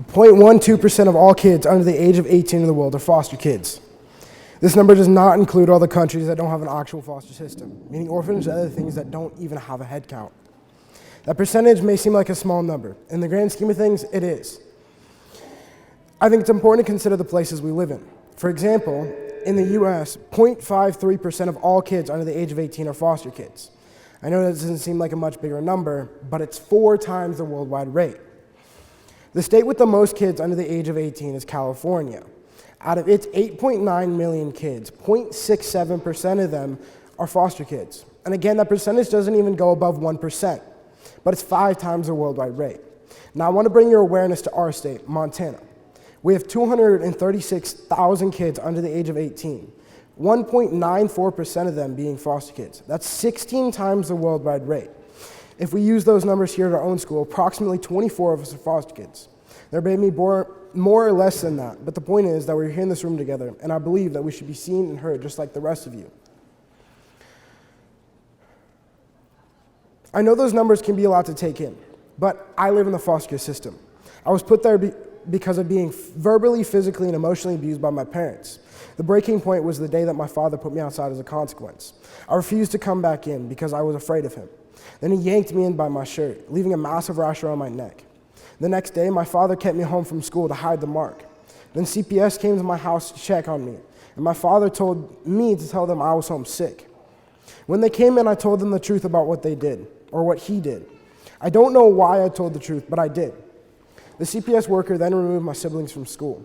0.12% of all kids under the age of 18 in the world are foster kids. This number does not include all the countries that don't have an actual foster system, meaning orphanages and other things that don't even have a head count. That percentage may seem like a small number. In the grand scheme of things, it is. I think it's important to consider the places we live in. For example, in the US, 0.53% of all kids under the age of 18 are foster kids. I know that doesn't seem like a much bigger number, but it's 4 times the worldwide rate. The state with the most kids under the age of 18 is California. Out of its 8.9 million kids, 0.67% of them are foster kids. And again, that percentage doesn't even go above 1%, but it's 5 times the worldwide rate. Now, I want to bring your awareness to our state, Montana. We have 236,000 kids under the age of 18, 1.94% of them being foster kids. That's 16 times the worldwide rate. If we use those numbers here at our own school, approximately 24 of us are foster kids. There may be more or less than that, but the point is that we're here in this room together, and I believe that we should be seen and heard just like the rest of you. I know those numbers can be a lot to take in, but I live in the foster care system. I was put there because of being verbally, physically, and emotionally abused by my parents. The breaking point was the day that my father put me outside as a consequence. I refused to come back in because I was afraid of him. Then he yanked me in by my shirt, leaving a massive rash around my neck. The next day, my father kept me home from school to hide the mark. Then CPS came to my house to check on me, and my father told me to tell them I was home sick. When they came in, I told them the truth about what they did, or what he did. I don't know why I told the truth, but I did. The CPS worker then removed my siblings from school.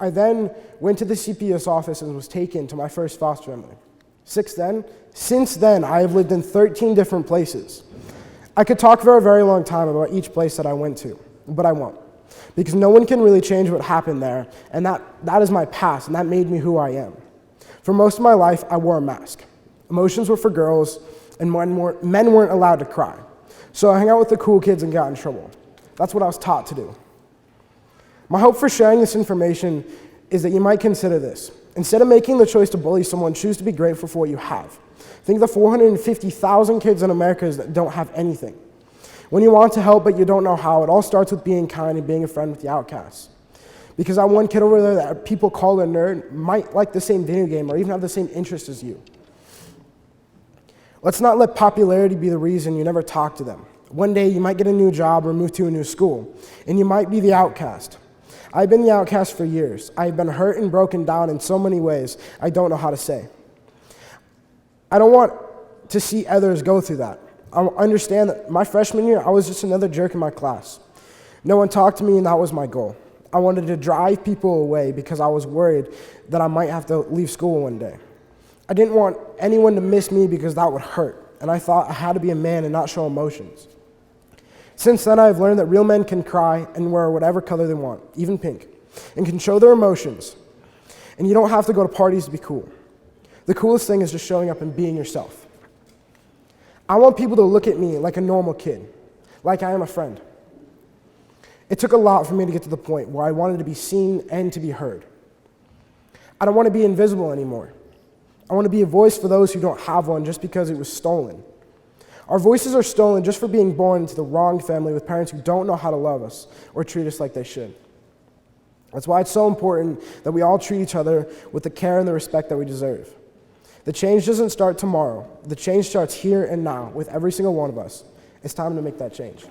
I then went to the CPS office and was taken to my first foster family. Since then, I have lived in 13 different places. I could talk for a very long time about each place that I went to, but I won't, because no one can really change what happened there, and that is my past, and that made me who I am. For most of my life, I wore a mask. Emotions were for girls, and men weren't allowed to cry. So I hung out with the cool kids and got in trouble. That's what I was taught to do. My hope for sharing this information is that you might consider this. Instead of making the choice to bully someone, choose to be grateful for what you have. Think of the 450,000 kids in America that don't have anything. When you want to help but you don't know how, it all starts with being kind and being a friend with the outcasts. Because that one kid over there that people call a nerd might like the same video game or even have the same interest as you. Let's not let popularity be the reason you never talk to them. One day you might get a new job or move to a new school, and you might be the outcast. I've been the outcast for years. I've been hurt and broken down in so many ways I don't know how to say. I don't want to see others go through that. I understand that my freshman year, I was just another jerk in my class. No one talked to me, and that was my goal. I wanted to drive people away because I was worried that I might have to leave school one day. I didn't want anyone to miss me because that would hurt, and I thought I had to be a man and not show emotions. Since then, I've learned that real men can cry and wear whatever color they want, even pink, and can show their emotions. And you don't have to go to parties to be cool. The coolest thing is just showing up and being yourself. I want people to look at me like a normal kid, like I am a friend. It took a lot for me to get to the point where I wanted to be seen and to be heard. I don't want to be invisible anymore. I want to be a voice for those who don't have one just because it was stolen. Our voices are stolen just for being born into the wrong family with parents who don't know how to love us or treat us like they should. That's why it's so important that we all treat each other with the care and the respect that we deserve. The change doesn't start tomorrow. The change starts here and now with every single one of us. It's time to make that change.